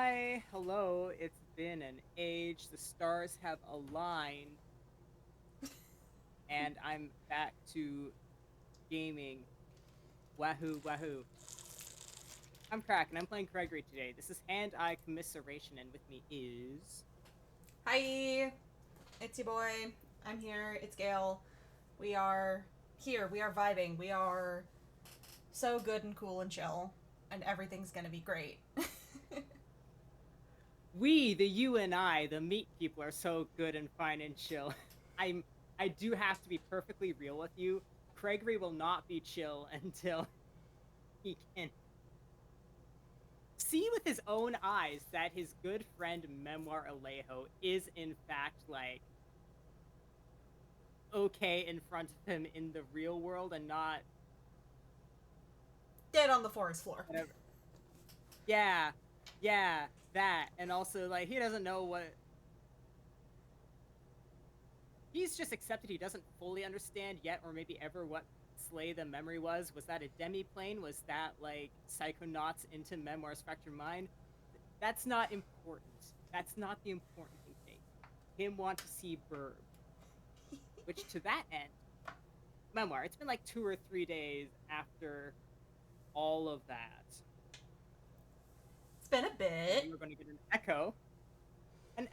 Hi, hello. It's been an age. The stars have aligned, and I'm back to gaming. Wahoo, wahoo. I'm Crack, and I'm playing Craigory today. This is Hand-Eye Commisseration, and with me is... Hi, it's your boy. I'm here. It's Gail. We are here. We are vibing. We are so good and cool and chill, and everything's gonna be great. We, the you and I, the meat people, are so good and fine and chill. I'm... I do have to be perfectly real with you. Craigory will not be chill until he can see with his own eyes that his good friend Memoir Alejo is in fact like okay in front of him in the real world and not Dead on the forest floor. whatever. Yeah, yeah, that. And also like he doesn't know what he's just accepted he doesn't fully understand yet or maybe ever what Slay the Memory was. Was that a demi-plane? Was that like psychonauts into Memoir's fractured mind? That's not important. That's not the important thing to me. Him want to see Burb. Which to that end, Memoir, it's been like 2 or 3 days after all of that. It's been a bit. You were going to get an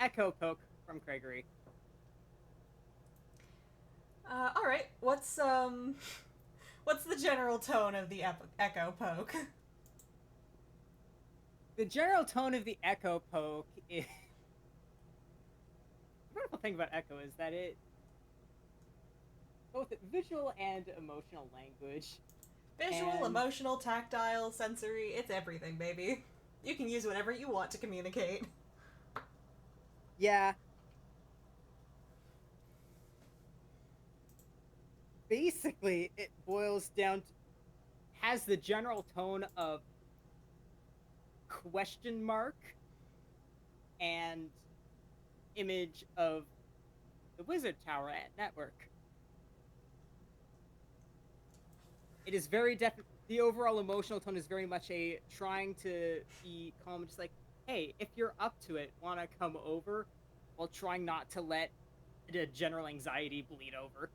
echo poke from Craigory. All right. What's the general tone of the echo poke? The general tone of the echo poke is the wonderful thing about echo is that it both visual and emotional language. Visual, And emotional, tactile, sensory. It's everything, baby. You can use whatever you want to communicate. yeah, basically it boils down to has the general tone of question mark and image of the wizard tower at network. It is very definite. The overall emotional tone is very much a trying to be calm, just like, hey, if you're up to it, want to come over, while trying not to let the general anxiety bleed over.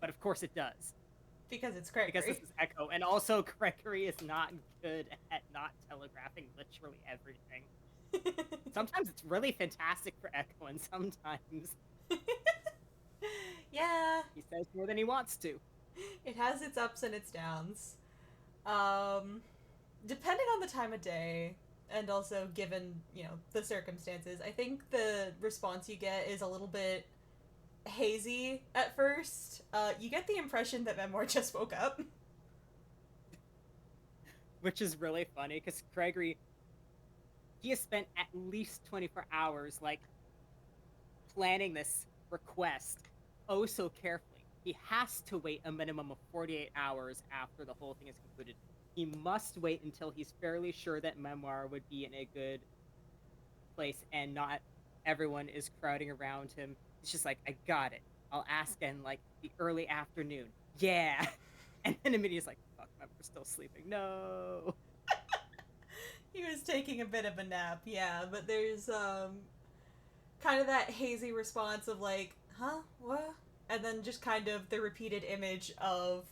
But of course it does, Because it's because this Craigory. is Echo, and also Gregory is not good at not telegraphing literally everything. Sometimes it's really fantastic for Echo, and sometimes Yeah, he says more than he wants to. it has its ups and its downs. Um, Depending on the time of day and also given, the circumstances, I think the response you get is a little bit hazy at first. You get the impression that Memoir just woke up. Which is really funny because Gregory, he has spent at least 24 hours like planning this request oh so carefully. He has to wait a minimum of 48 hours after the whole thing is concluded. He must wait until he's fairly sure that Memoir would be in a good place and not everyone is crowding around him. It's just like, I got it. I'll ask in like the early afternoon. Yeah. And then immediately he's like, fuck, Memoir's still sleeping. No. He was taking a bit of a nap, yeah, but there's kind of that hazy response of like, huh, what? And then just kind of the repeated image of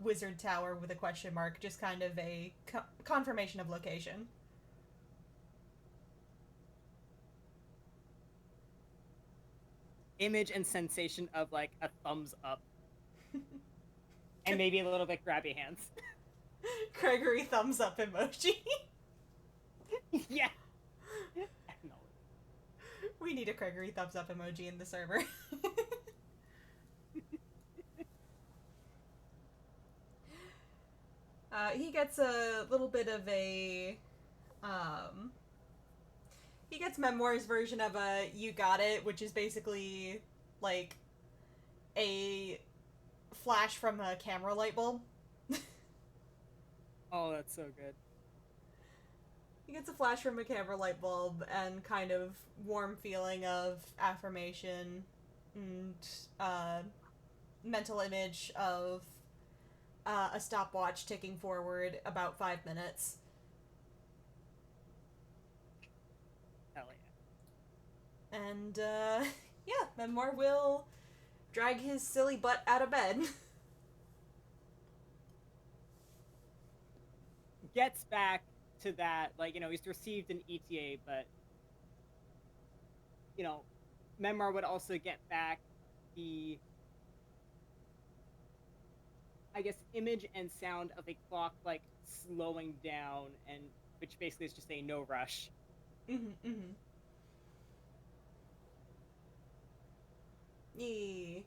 Wizard Tower with a question mark, just kind of a confirmation of location. Image and sensation of like a thumbs up and maybe a little bit grabby hands. Craigory thumbs up emoji. Yeah. Acknowledge. We need a Craigory thumbs up emoji in the server. He gets a little bit of a um, he gets Memoir's version of a "you got it," which is basically like a flash from a camera light bulb. Oh, that's so good. He gets a flash from a camera light bulb and kind of warm feeling of affirmation and mental image of a stopwatch ticking forward about 5 minutes. And, yeah, Memoir will drag his silly butt out of bed. Gets back to that, like, he's received an ETA, but, Memoir would also get back the, I guess, image and sound of a clock, like, slowing down, and which basically is just a no rush. Yeah.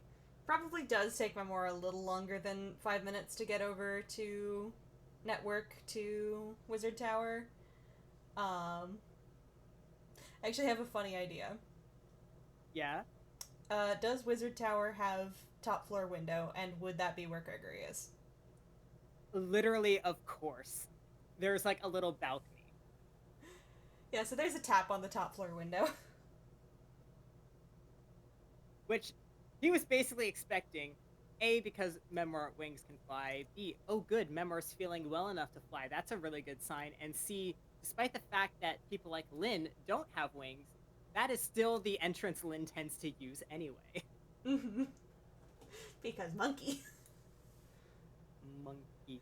Probably does take Memoir a little longer than 5 minutes to get over to Network to Wizard Tower. I actually have a funny idea. Yeah? Does Wizard Tower have top floor window, and would that be where Craigory is? Literally, of course. There's, like, a little balcony. Yeah, so there's a tap on the top floor window. Which he was basically expecting. A, because Memoir wings can fly. B, oh good, Memoir's feeling well enough to fly. That's a really good sign. And C, despite the fact that people like Lynn don't have wings, that is still the entrance Lynn tends to use anyway. Because monkey. Monkey.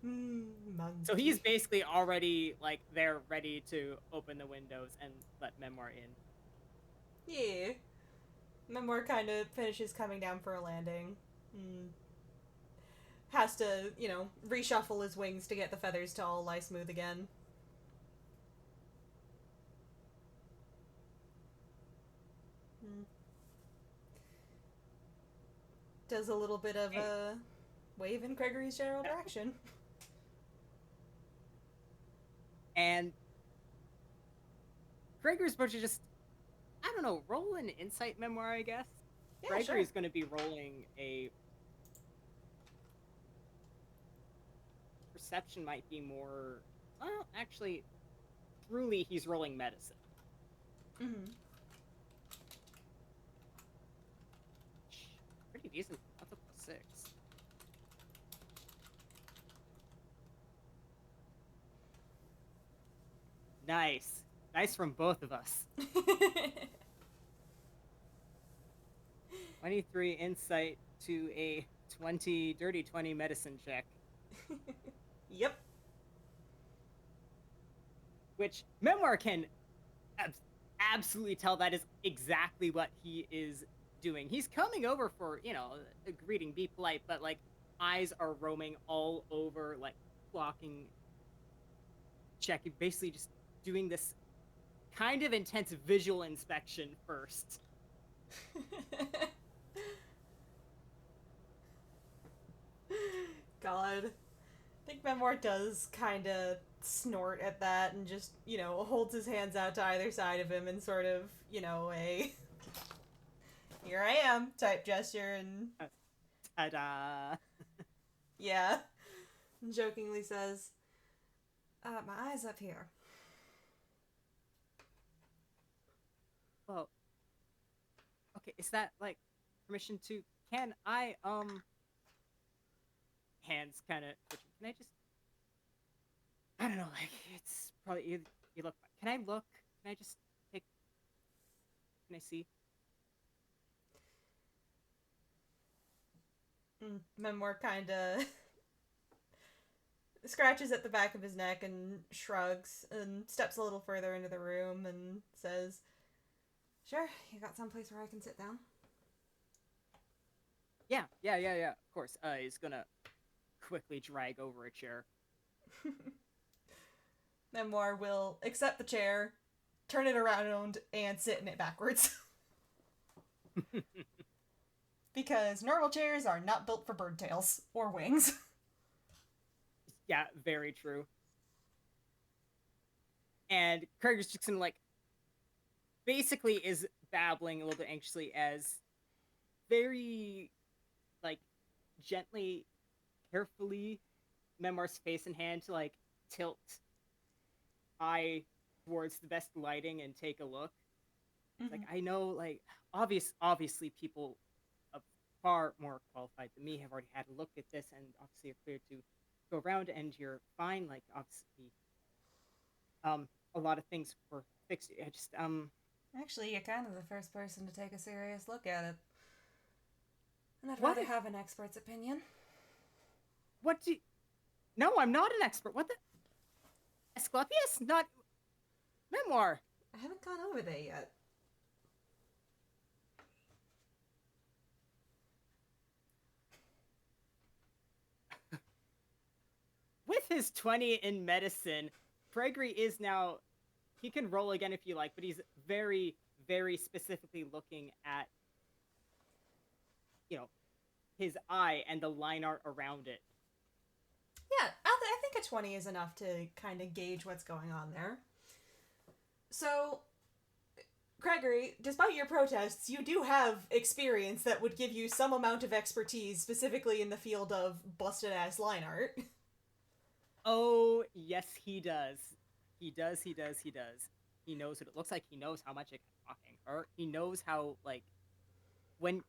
Monkey. So he's basically already, like, there ready to open the windows and let Memoir in. Yeah. Memoir kind of finishes coming down for a landing. Has to, reshuffle his wings to get the feathers to all lie smooth again. Does a little bit of a wave in Craigory's general direction. And Craigory's supposed to just, I don't know, roll an insight Memoir, I guess. Yeah, Craigory's sure. going to be rolling a perception, might be more. Well, actually, truly, he's rolling medicine. Pretty decent. That's a +6. Nice. Nice from both of us. 23 insight to a 20, dirty 20 medicine check. Yep. Which Memoir can absolutely tell that is exactly what he is doing. He's coming over for, a greeting, be polite, but, like, eyes are roaming all over, like, blocking, checking, basically just doing this kind of intense visual inspection first. God. I think Memoir does kind of snort at that and just, holds his hands out to either side of him and sort of, a here I am type gesture and Ta-da! yeah, and jokingly says, my eye's up here. Well, okay, is that, like, permission to, can I, hands kind of twitching. Can I just, I don't know, like, it's probably, you look, can I look? Can I just take, can I see? Memoir kind of scratches at the back of his neck and shrugs and steps a little further into the room and says, sure, you got someplace where I can sit down? Yeah, of course. He's gonna quickly drag over a chair. Memoir will accept the chair, turn it around, and sit in it backwards. Because normal chairs are not built for bird tails or wings. Yeah, very true. And Craig is just gonna, like, basically is babbling a little bit anxiously as very, like, gently, carefully, Memoir's face in hand to, like, tilt eye towards the best lighting and take a look. Like, I know, like, obviously people far more qualified than me have already had a look at this and obviously are clear to go around, and you're fine. Like, obviously, a lot of things were fixed. I just, Actually, you're kind of the first person to take a serious look at it. And I'd What? rather have an expert's opinion. What do you... No, I'm not an expert. What the... Asclepius? Not... Memoir. I haven't gone over there yet. With his 20 in medicine, Craigory is now... He can roll again if you like, but he's very, very specifically looking at, his eye and the line art around it. Yeah, I think a 20 is enough to kind of gauge what's going on there. So, Craigory, despite your protests, you do have experience that would give you some amount of expertise, specifically in the field of busted-ass line art. Oh, yes, he does. He does. He knows what it looks like. He knows how much it can fucking hurt. He knows how, when...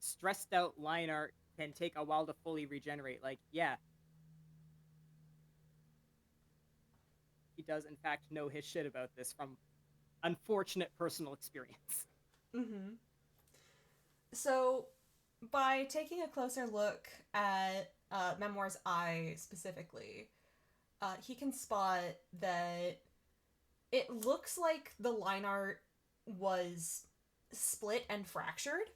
stressed out line art can take a while to fully regenerate. Yeah. He does, in fact, know his shit about this from unfortunate personal experience. Mm-hmm. So, by taking a closer look at Memoir's eye specifically, he can spot that it looks like the line art was split and fractured,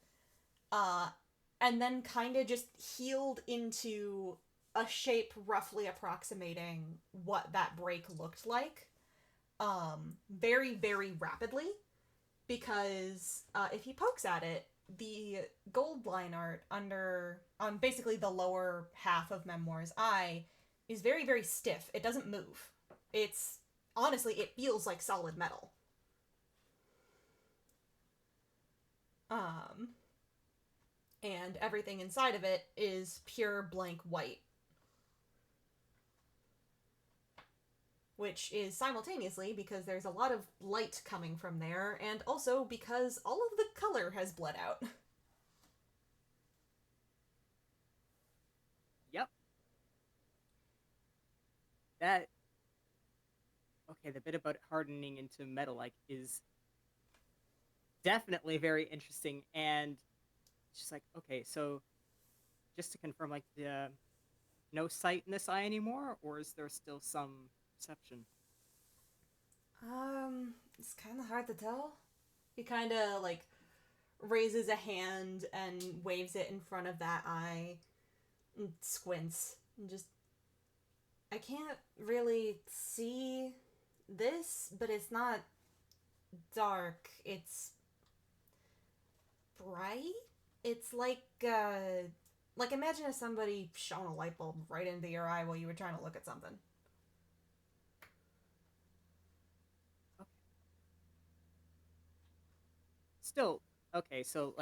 and then kind of just healed into a shape roughly approximating what that break looked like, very, very rapidly, because if he pokes at it, the gold line art on basically the lower half of Memoir's eye is very, very stiff. It doesn't move. It's, honestly, it feels like solid metal. And everything inside of it is pure blank white. Which is simultaneously because there's a lot of light coming from there, and also because all of the color has bled out. Yep. The bit about hardening into metal, is definitely very interesting, and it's just okay, so just to confirm, no sight in this eye anymore, or is there still some perception? It's kind of hard to tell. He kind of, raises a hand and waves it in front of that eye and squints and just... I can't really see this, but it's not dark. It's bright. It's like imagine if somebody shone a light bulb right into your eye while you were trying to look at something. Okay. Still, okay, so,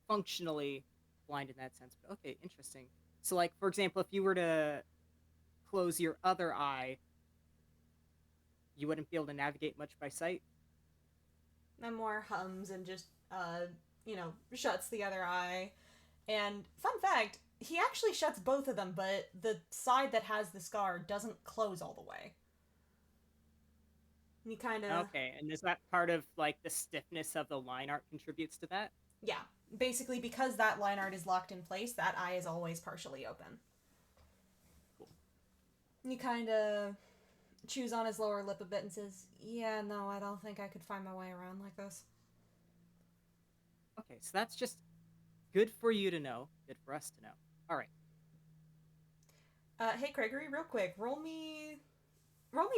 functionally blind in that sense, but okay, interesting. So, for example, if you were to close your other eye, you wouldn't be able to navigate much by sight? Memoir hums and just, shuts the other eye. And, fun fact, he actually shuts both of them, but the side that has the scar doesn't close all the way. And he kind of... Okay, and is that part of, the stiffness of the line art contributes to that? Yeah. Basically, because that line art is locked in place, that eye is always partially open. Cool. And he kind of chews on his lower lip a bit and says, yeah, no, I don't think I could find my way around like this. Okay, so that's just good for you to know. Good for us to know. All right. Hey, Craigory, real quick, roll me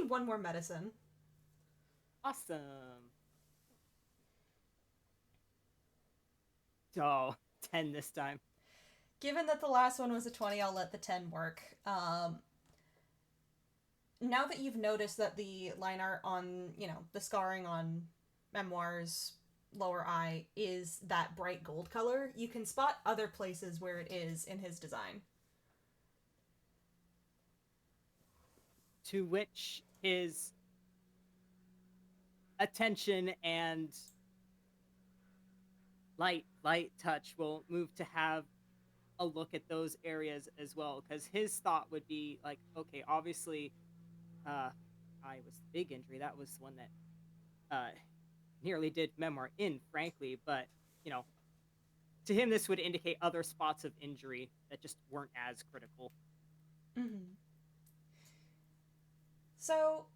one more medicine. Awesome. Oh, 10 this time. Given that the last one was a 20, I'll let the 10 work. Now that you've noticed that the line art on, the scarring on Memoir's lower eye is that bright gold color, you can spot other places where it is in his design. To which his attention and light touch will move to have a look at those areas as well, because his thought would be okay, obviously eye was the big injury. That was one that nearly did Memoir in, frankly. But you know, to him, this would indicate other spots of injury that just weren't as critical. Mm-hmm. So,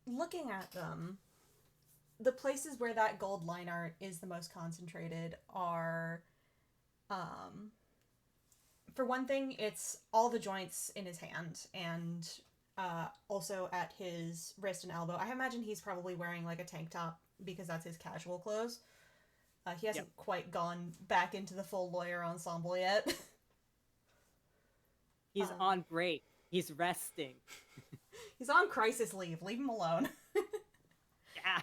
looking at them, the places where that gold line art is the most concentrated are, um, for one thing, it's all the joints in his hand and also at his wrist and elbow. I imagine he's probably wearing like a tank top because that's his casual clothes. He Yep, hasn't quite gone back into the full lawyer ensemble yet. he's um, on break. He's resting. he's on crisis leave. Leave him alone. Yeah.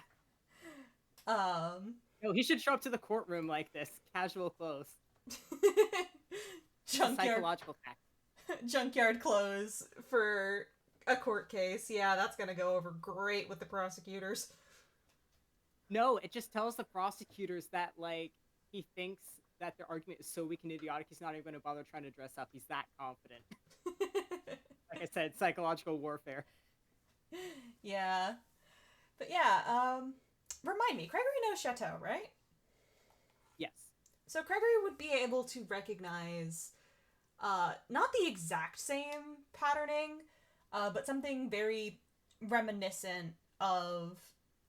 um, No, he should show up to the courtroom like this, casual clothes. It's a junkyard psychological fact. junkyard clothes for a court case. Yeah, that's gonna go over great with the prosecutors. No, it just tells the prosecutors that like he thinks that their argument is so weak and idiotic, he's not even going to bother trying to dress up. He's that confident. Like I said, psychological warfare. Yeah. But yeah, remind me, Craigory knows Chateau, right? Yes. So Craigory would be able to recognize not the exact same patterning, but something very reminiscent of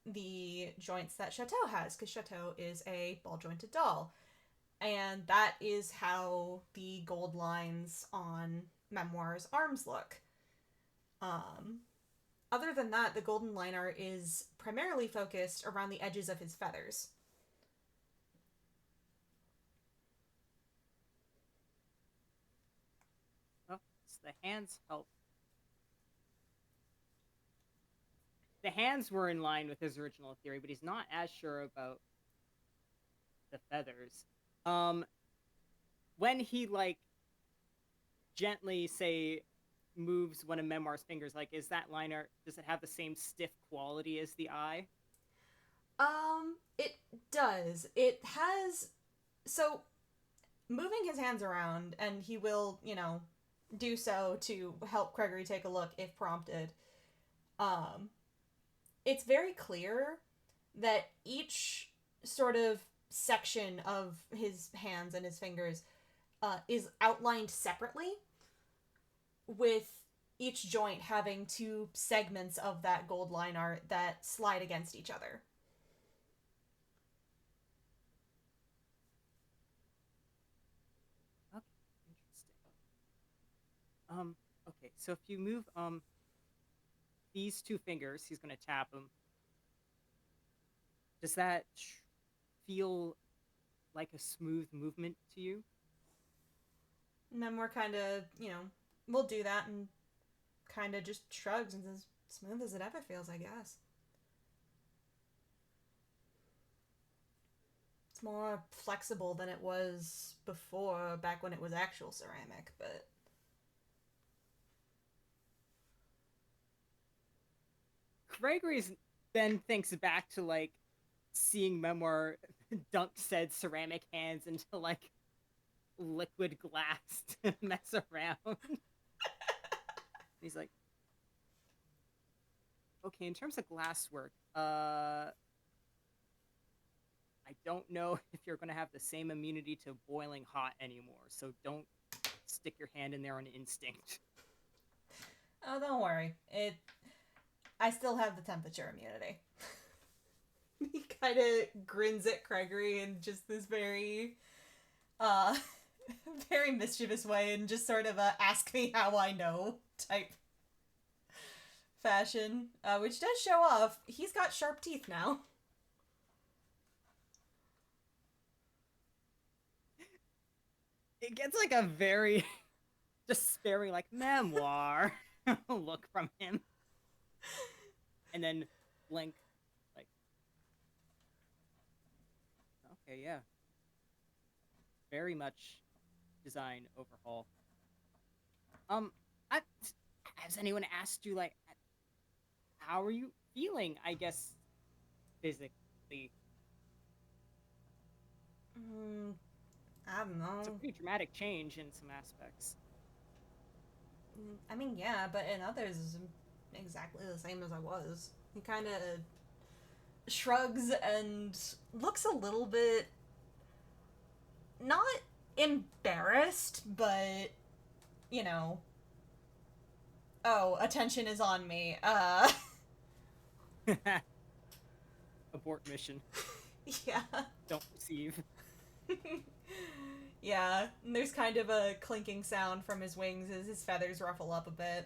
the joints that Chateau has, because Chateau is a ball jointed doll. And that is how the gold lines on Memoir's arms look. Um, Other than that, the golden line art is primarily focused around the edges of his feathers. Oh, so the hands help. The hands were in line with his original theory, but he's not as sure about the feathers. Um, when he like gently say moves one of Memoir's fingers, like is that line art? Does it have the same stiff quality as the eye? It does. It has. So, moving his hands around, and he will, do so to help Craigory take a look if prompted. Um, it's very clear that each sort of section of his hands and his fingers is outlined separately, with each joint having two segments of that gold line art that slide against each other. Okay, interesting. Okay, so if you move these two fingers, he's gonna tap them. Does that feel like a smooth movement to you? Memoir kind of, will do that and kind of just shrugs and says, smooth as it ever feels, I guess. It's more flexible than it was before, back when it was actual ceramic, but. Craigory's then thinks back to like seeing Memoir dunk said ceramic hands into like liquid glass to mess around. He's like, okay, in terms of glasswork, I don't know if you're gonna have the same immunity to boiling hot anymore, so don't stick your hand in there on instinct. Oh, don't worry. I still have the temperature immunity. He kind of grins at Craigory in just this very, uh, very mischievous way and just sort of a ask me how I know type fashion, which does show off. He's got sharp teeth now. It gets like a very despairing, like Memoir look from him, and then blink, like, okay, yeah, very much design overhaul. Um, I, has anyone asked you like, how are you feeling? I guess physically, Mm, I don't it's a know. pretty dramatic change in some aspects. I mean, yeah, but in others, exactly the same as I was. He kind of shrugs and looks a little bit not embarrassed, but you know, oh, attention is on me. Abort mission. Yeah. Don't receive. Yeah, and there's kind of a clinking sound from his wings as his feathers ruffle up a bit.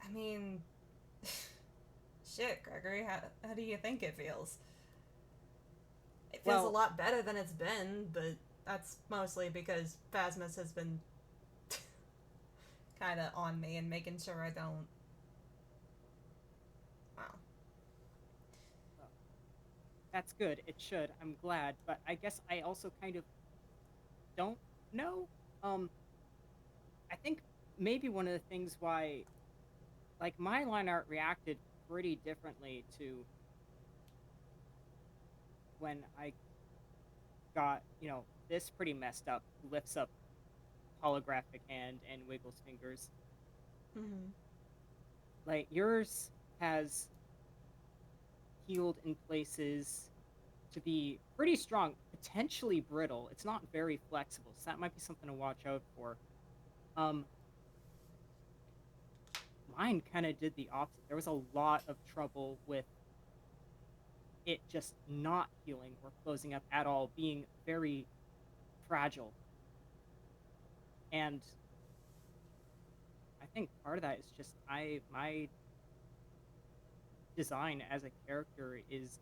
I mean, shit, Gregory, how do you think it feels? It feels a lot better than it's been, but that's mostly because Phasmus has been kind of on me and making sure I don't. Well. That's good. It should. I'm glad. But I guess I also kind of don't know. I think maybe one of the things why, like, my line art reacted pretty differently to when I got, this pretty messed up, lifts up holographic hand and wiggles fingers. Mm-hmm. Like, yours has healed in places to be pretty strong, potentially brittle. It's not very flexible, so that might be something to watch out for. Um, Mine kind of did the opposite. There was a lot of trouble with it just not healing or closing up at all, being very fragile. And I think part of that is just my design as a character is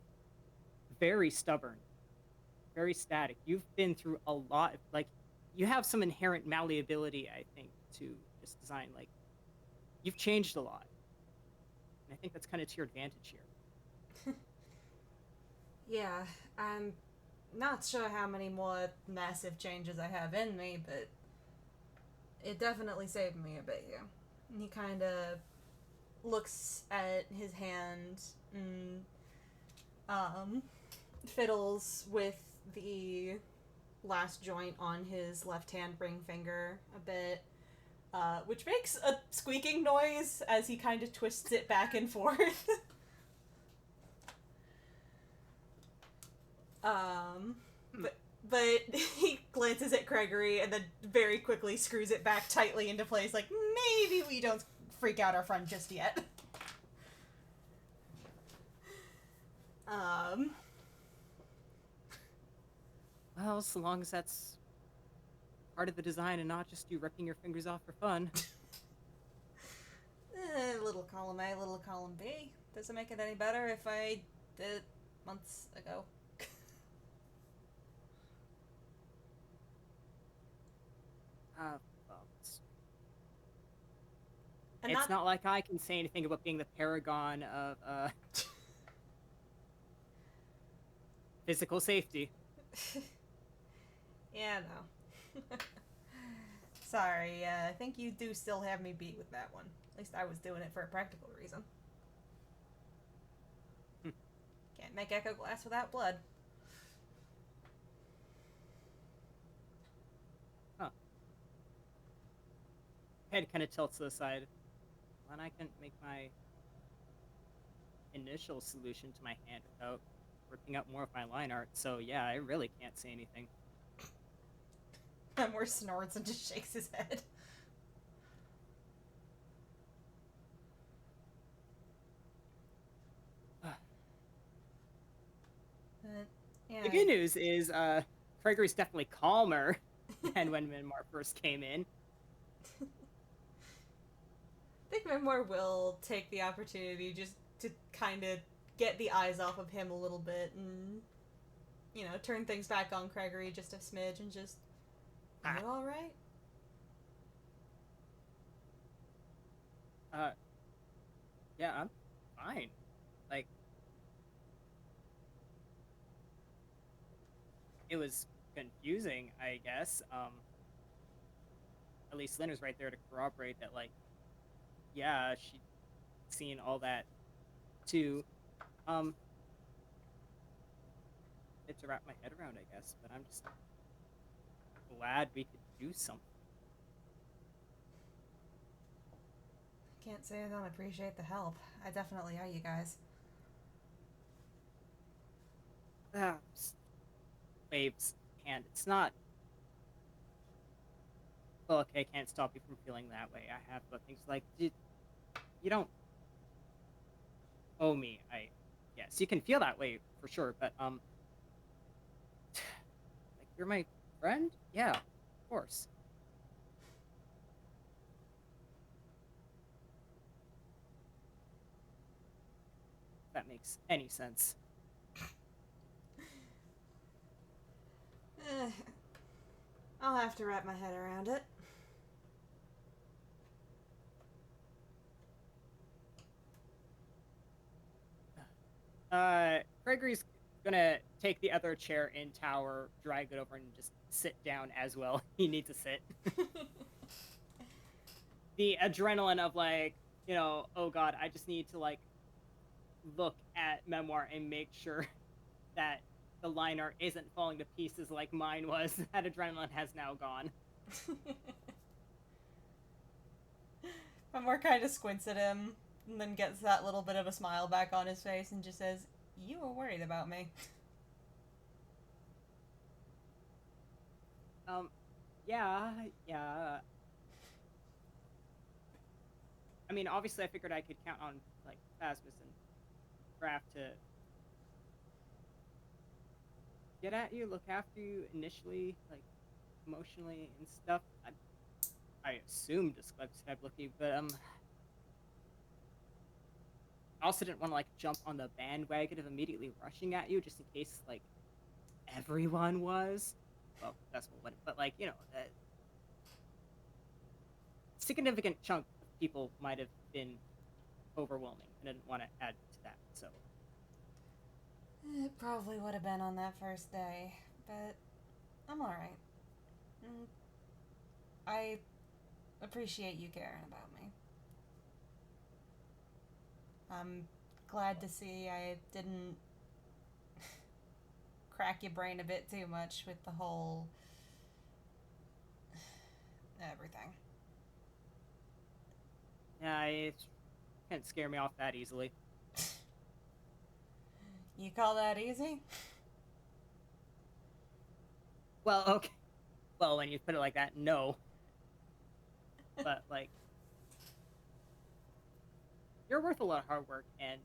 very stubborn, very static. You've been through a lot, like, you have some inherent malleability, I think, to just design. Like, you've changed a lot. And I think that's kind of to your advantage here. Yeah, I'm not sure how many more massive changes I have in me, but it definitely saved me a bit here. And he kind of looks at his hand and fiddles with the last joint on his left hand ring finger a bit, which makes a squeaking noise as he kind of twists it back and forth. But he glances at Craigory and then very quickly screws it back tightly into place, like, maybe we don't freak out our friend just yet. Well, so long as that's part of the design and not just you ripping your fingers off for fun. Little column A, little column B. Doesn't make it any better if I did it months ago. Well, And it's not like I can say anything about being the paragon of physical safety. Yeah, no. Sorry, I think you do still have me beat with that one. At least I was doing it for a practical reason. Can't make Echo Glass without blood. Huh. Head kind of tilts to the side. And I can make my initial solution to my hand without ripping up more of my line art, so yeah, I really can't say anything. Memoir snorts and just shakes his head. Yeah. The good news is Craigory's definitely calmer than when Memoir first came in. I think Memoir will take the opportunity just to kind of get the eyes off of him a little bit and, turn things back on Craigory just a smidge and just, are you alright? Yeah, I'm fine. Like, it was confusing, I guess. At least Lynn was right there to corroborate that, like, yeah, she'd seen all that too. It's to wrap my head around, I guess, but I'm just glad we could do something. can't say I don't appreciate the help. I definitely owe you guys. Waves hand. It's not. Well, okay, I can't stop you from feeling that way. I have, but things like you don't owe me. Yes, you can feel that way for sure, but like you're my friend. Yeah, of course. If that makes any sense. Eh, I'll have to wrap my head around it. Craigory's gonna take the other chair in tower, drag it over, and just sit down as well. He needs to sit. The adrenaline of like, oh god, I just need to like look at Memoir and make sure that the lineart isn't falling to pieces like mine was. That adrenaline has now gone. Memoir kind of squints at him and then gets that little bit of a smile back on his face and just says, "You were worried about me." Yeah. I mean, obviously, I figured I could count on like Phasmus and Craft to get at you, look after you initially, like emotionally and stuff. I assumed Skype looked at you, but I also didn't want to like jump on the bandwagon of immediately rushing at you, just in case like everyone was. Well, that's what, but like a significant chunk of people might have been overwhelming, and I didn't want to add to that. So It probably would have been on that first day, but I'm alright. I appreciate you caring about me. I'm glad to see I didn't crack your brain a bit too much with the whole everything. yeah, it can't scare me off that easily. You call that easy? Well, okay. Well, when you put it like that, no. But like, you're worth a lot of hard work and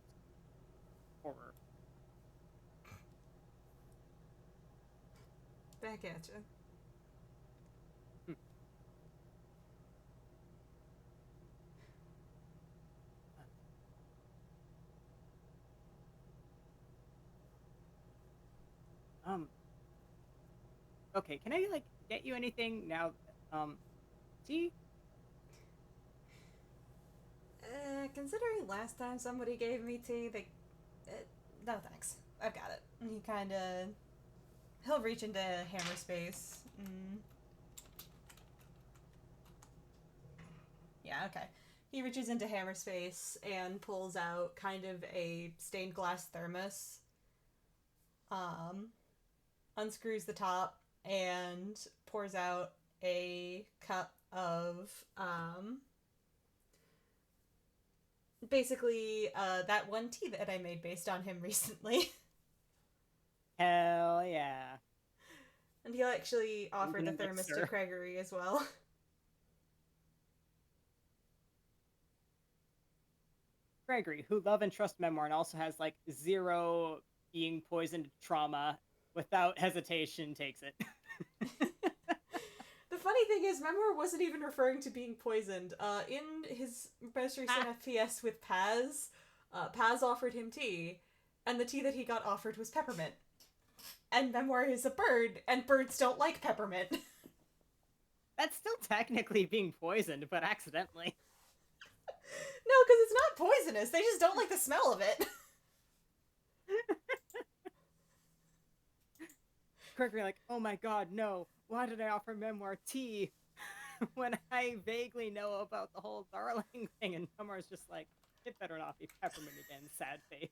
horror. Back at you. Okay, can I like get you anything now? Tea? Considering last time somebody gave me tea, no thanks. I've got it. And he'll reach into hammer space. Yeah, okay. He reaches into hammer space and pulls out kind of a stained glass thermos. Unscrews the top and pours out a cup of basically that one tea that I made based on him recently. Hell yeah. And he'll actually offer the thermos to Craigory as well. Craigory, who love and trust Memoir and also has like 0 being poisoned trauma, without hesitation takes it. The funny thing is, Memoir wasn't even referring to being poisoned. In his most recent FPS with Paz, Paz offered him tea, and the tea that he got offered was peppermint. And Memoir is a bird, and birds don't like peppermint. That's still technically being poisoned, but accidentally. No, because it's not poisonous. They just don't like the smell of it. Craigory like, oh my god, no. Why did I offer Memoir tea when I vaguely know about the whole darling thing? And Memoir's just like, it better not be peppermint again, sad face.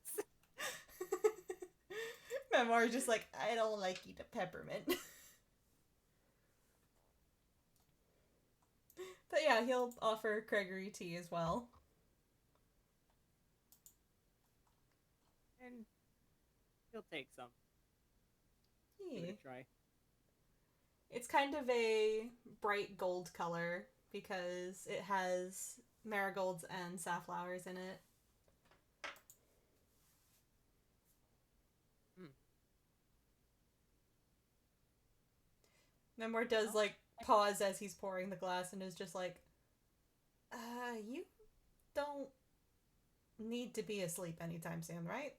Memoir just like, I don't like you to peppermint. But yeah, he'll offer Craigory tea as well. He'll take some. Give Yeah. it a try. It's kind of a bright gold color because it has marigolds and safflowers in it. Hmm. Memoir does, Well, like, pause as he's pouring the glass and is just like, you don't need to be asleep anytime soon, right?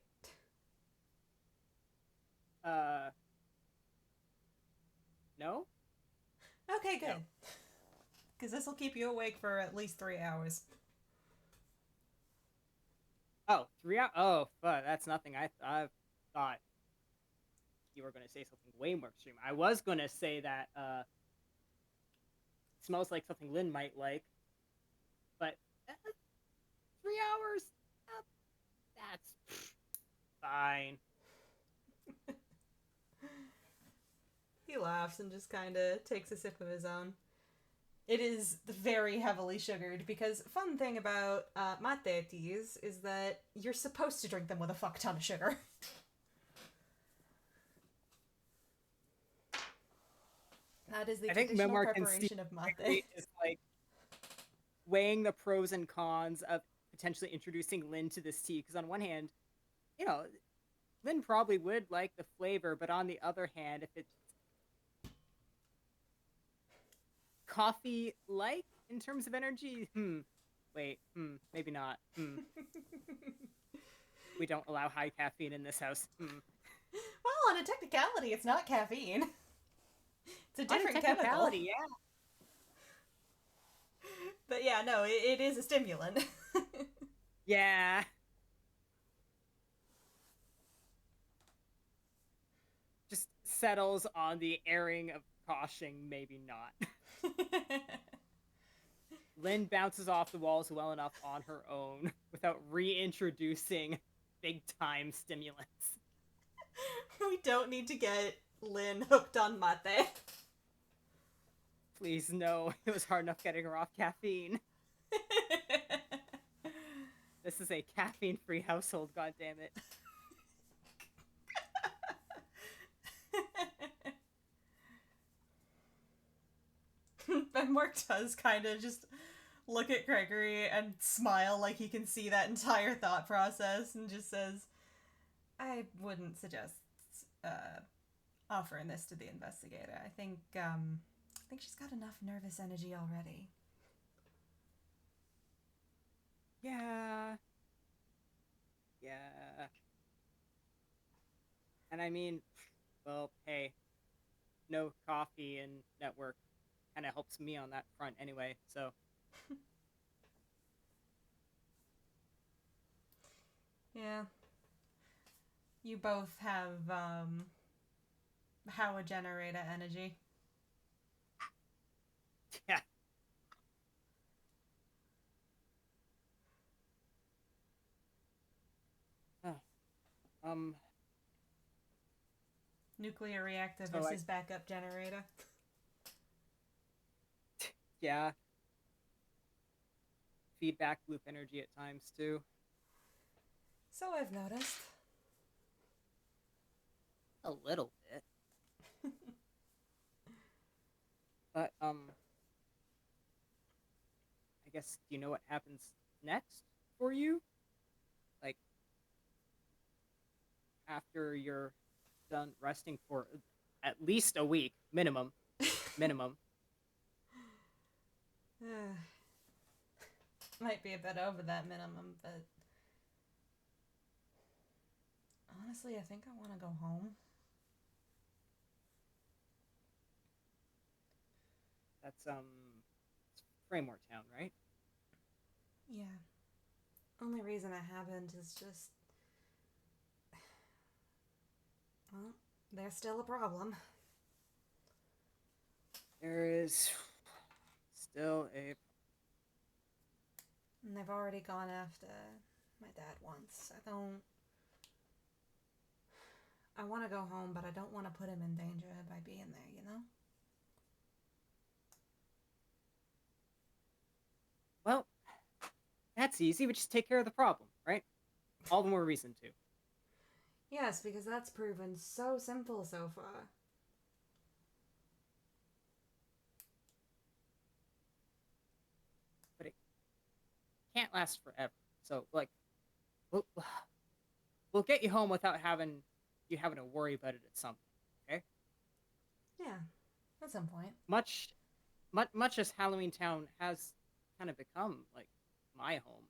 uh, no. Okay, No. good. Because this will keep you awake for at least 3 hours. Oh, 3 hours. Oh, fuck, that's nothing. I thought you were gonna say something way more extreme. I was gonna say that smells like something Lynn might like, but 3 hours. Uh, that's fine. He laughs and just kind of takes a sip of his own. It is very heavily sugared because fun thing about mate teas is that you're supposed to drink them with a fuck ton of sugar. That is the I think traditional Memoir can see preparation of mate. Gregory is like weighing the pros and cons of potentially introducing Lynn to this tea. Because on one hand, you know, Lynn probably would like the flavor, but on the other hand, if it's coffee like in terms of energy, maybe not. We don't allow high caffeine in this house. Well, on a technicality, it's not caffeine. It's a On a different chemical. technicality, yeah. But yeah, no, it is a stimulant. Yeah. Just settles on the airing of caution, maybe not. Lynn bounces off the walls well enough on her own without reintroducing big time stimulants. We don't need to get Lynn hooked on mate. Please, no. It was hard enough getting her off caffeine. This is a caffeine free household, goddammit. Memoir does kind of just look at Craigory and smile like he can see that entire thought process and just says, I wouldn't suggest offering this to the investigator. I think she's got enough nervous energy already. Yeah. Yeah. And I mean, well, hey, no coffee and network kind of helps me on that front anyway, so. Yeah. You both have power generator energy. Yeah. Um, Nuclear reactor so versus backup generator. yeah, feedback loop energy at times too. So I've noticed. A little bit. But, I guess, do you know what happens next for you? Like, after you're done resting for at least a week, minimum. Minimum. Might be a bit over that minimum, but honestly, I think I want to go home. That's, it's Fraymore Town, right? Yeah. Only reason I haven't is just. Well, there's still a problem. There is still a. And they've already gone after my dad once. I want to go home, but I don't want to put him in danger by being there, you know? Well, that's easy. We just take care of the problem, right? All the more reason to. Yes, because that's proven so simple so far. But it can't last forever. So, like, we'll, we'll get you home without having to worry about it at some point, okay? Yeah, at some point. Much as Halloween Town has kind of become, like, my home.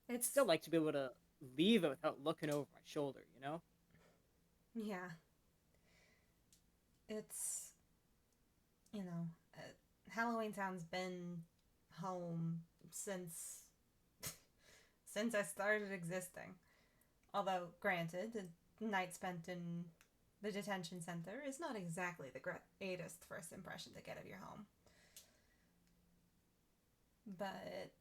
I'd It's still like to be able to leave it without looking over my shoulder, you know? yeah. It's uh, Halloween Town's been home since since I started existing. Although, granted, the night spent in the detention center is not exactly the greatest first impression to get of your home. But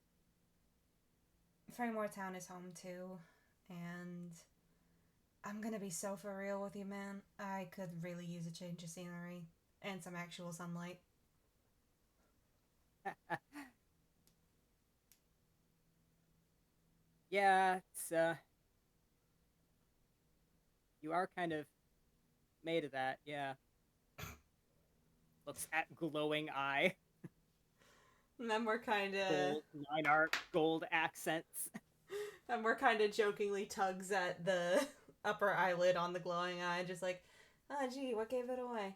Framework Town is home too, and I'm gonna be so for real with you, man. I could really use a change of scenery and some actual sunlight. Yeah, it's you are kind of made of that, yeah. Looks at glowing eye, And then we're kind of gold lineart, gold accents. and we're kind of jokingly tugs at the upper eyelid on the glowing eye, just like, ah, oh, gee, what gave it away?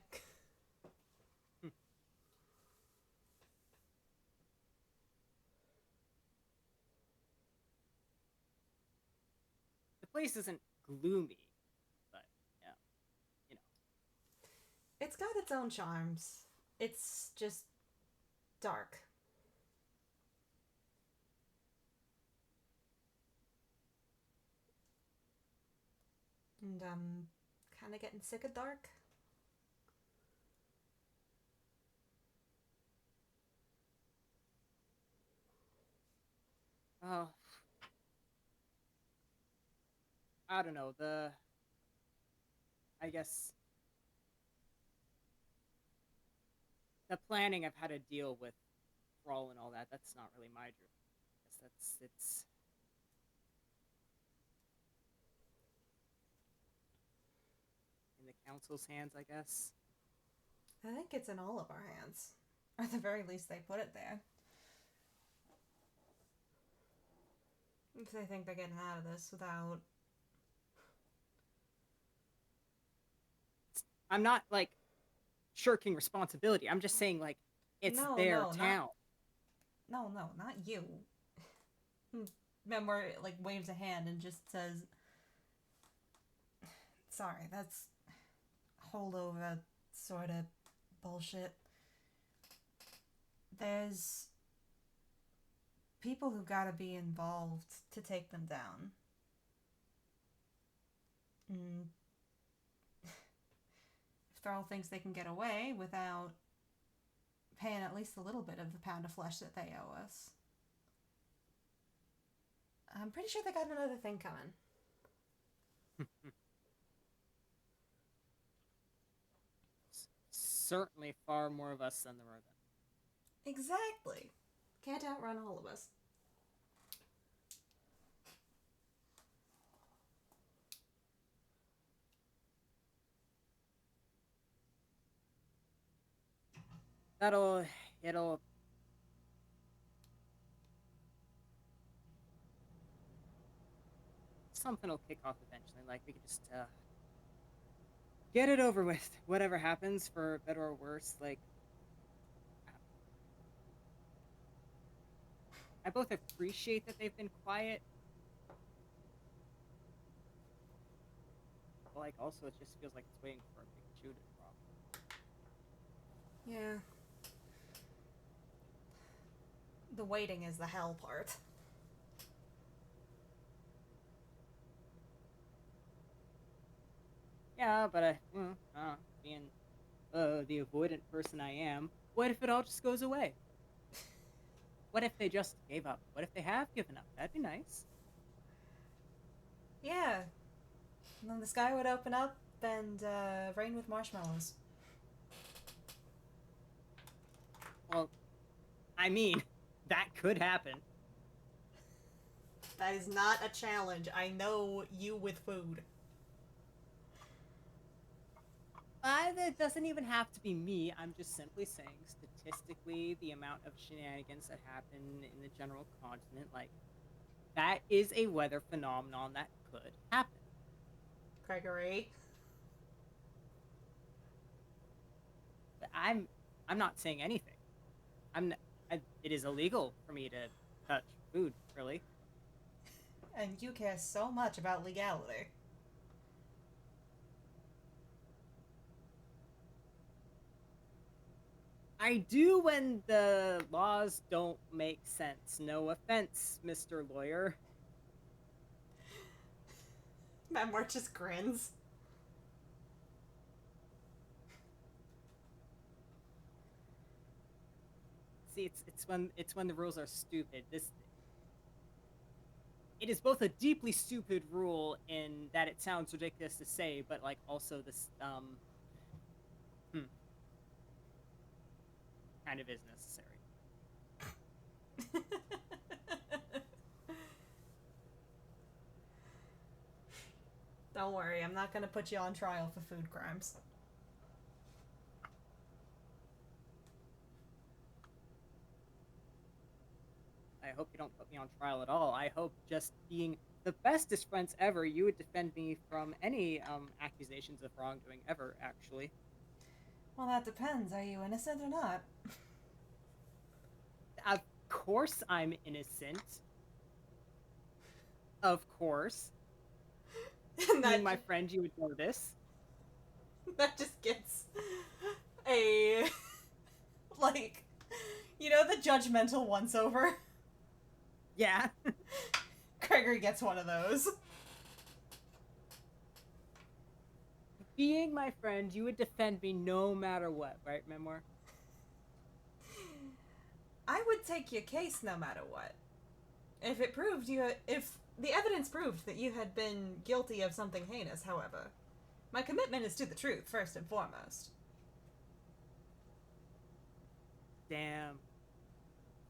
The place isn't gloomy, but yeah, you know. It's got its own charms. It's just dark. And I'm kind of getting sick of dark. Oh, I don't know. I guess the planning of how to deal with Thrall and all that, that's not really my job. I guess it's in the council's hands, I guess. I think it's in all of our hands. Or at the very least, they put it there. If they think they're getting out of this without. I'm not like shirking responsibility. I'm just saying like it's No, their no, not. town. No, no, not you. Memoir, like, waves a hand and just says, sorry, that's holdover sort of bullshit. There's people who gotta be involved to take them down. And if Thrall thinks they can get away without paying at least a little bit of the pound of flesh that they owe us, I'm pretty sure they got another thing coming. Certainly far more of us than there are them. Exactly. Can't outrun all of us. That'll it'll something will kick off eventually. Like we could just get it over with. Whatever happens, for better or worse. Like I both appreciate that they've been quiet, but like also it just feels like it's waiting for a big shoe to drop. Yeah. The waiting is the hell part. Yeah, but being the avoidant person I am, what if it all just goes away? What if they just gave up? What if they have given up? That'd be nice. Yeah. And then the sky would open up and rain with marshmallows. Well, I mean, that could happen. That is not a challenge. I know you with food. It doesn't even have to be me. I'm just simply saying, statistically, the amount of shenanigans that happen in the general continent, like, that is a weather phenomenon that could happen. Craigory. But I'm not saying anything. It is illegal for me to touch food, really. And you care so much about legality. I do when the laws don't make sense. No offense, Mr. Lawyer. Memoir just grins. See, it's when the rules are stupid. It is both a deeply stupid rule in that it sounds ridiculous to say, but like also this kind of is necessary. Don't worry, I'm not gonna put you on trial for food crimes. I hope you don't put me on trial at all. I hope, just being the bestest friends ever, you would defend me from any accusations of wrongdoing ever, actually. Well, that depends. Are you innocent or not? Of course I'm innocent. Of course. Being my friend, you would know this. That just gets a like, you know, the judgmental once over. Yeah. Craigory gets one of those. Being my friend, you would defend me no matter what, right, Memoir? I would take your case no matter what. If the evidence proved that you had been guilty of something heinous, however, my commitment is to the truth, first and foremost. Damn.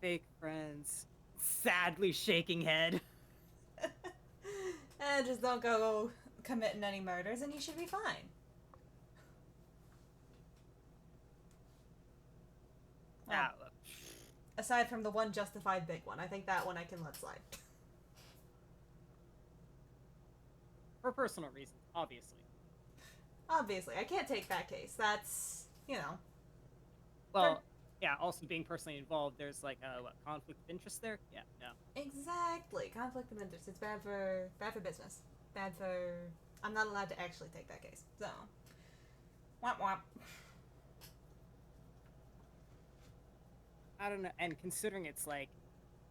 Fake friends. Sadly shaking head. Just don't go committing any murders and you should be fine. Well, aside from the one justified big one, I think that one I can let slide. For personal reasons, obviously. Obviously, I can't take that case. That's, you know. Well, yeah, also being personally involved, there's like a conflict of interest there? Yeah, no. Exactly. Conflict of interest. It's bad for business. Bad for... I'm not allowed to actually take that case. So. Womp womp. I don't know, and considering it's like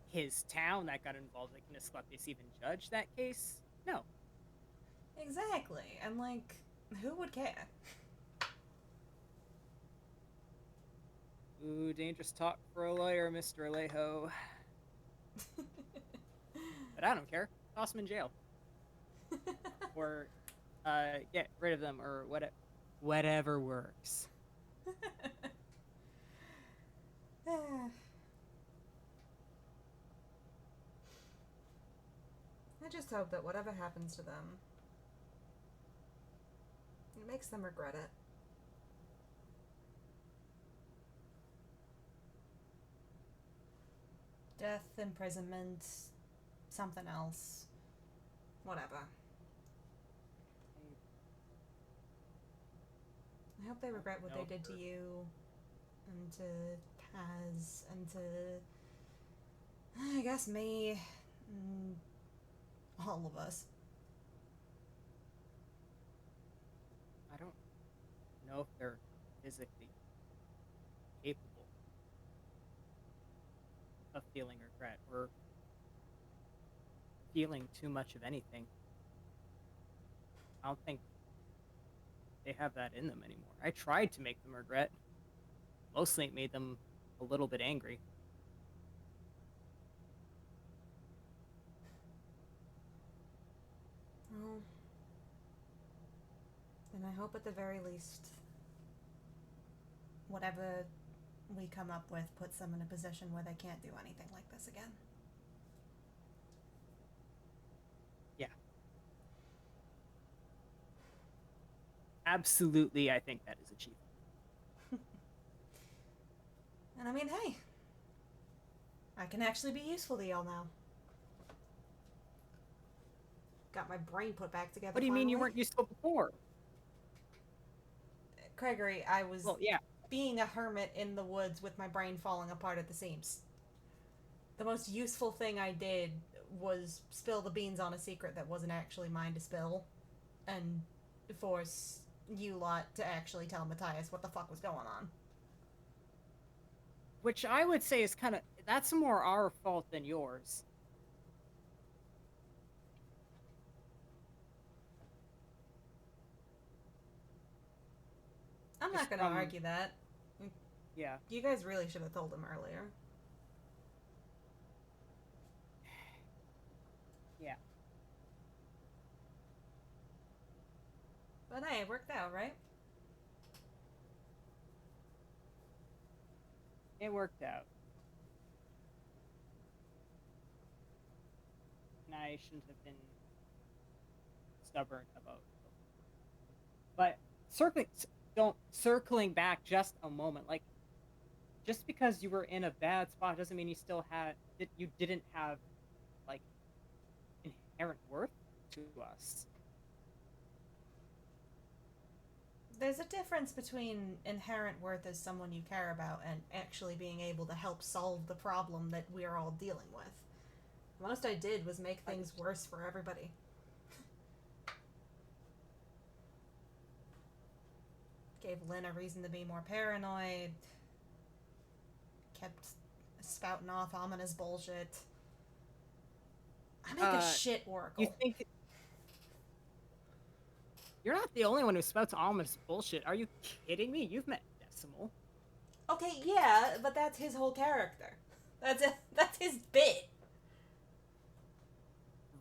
his town that got involved, like, can Asclepius even judge that case? No. Exactly. And like, who would care? Ooh, dangerous talk for a lawyer, Mr. Alejo. But I don't care. Toss him in jail. Or, get rid of them, or whatever works. I just hope that whatever happens to them, it makes them regret it. Death, imprisonment, something else. Whatever. I hope they regret what they did to you, and to Paz, and to, I guess, me, and all of us. I don't know if they're physically capable of feeling regret or feeling too much of anything. I don't think they have that in them anymore. I tried to make them regret. Mostly it made them a little bit angry. Well, and I hope at the very least, whatever we come up with puts them in a position where they can't do anything like this again. absolutely, I think that is achievable. And I mean, hey, I can actually be useful to y'all now. Got my brain put back together What do you mean you finally. weren't useful before? Craigory, I was Well, yeah. being a hermit in the woods with my brain falling apart at the seams. The most useful thing I did was spill the beans on a secret that wasn't actually mine to spill, and force you lot to actually tell Matthias what the fuck was going on. Which I would say is kind of, that's more our fault than yours. I'm not Just gonna argue that. yeah. You guys really should have told him earlier. Yeah. But hey, it worked out, right? It worked out. And I shouldn't have been stubborn about it. But circling back just a moment, like, just because you were in a bad spot doesn't mean you didn't have, like, inherent worth to us. There's a difference between inherent worth as someone you care about and actually being able to help solve the problem that we're all dealing with. The most I did was make things worse for everybody. Gave Lynn a reason to be more paranoid. Kept spouting off ominous bullshit. I make a shit oracle. You think you're not the only one who spouts ominous bullshit? Are you kidding me? You've met Decimal. Okay, yeah, but that's his whole character. That's his bit.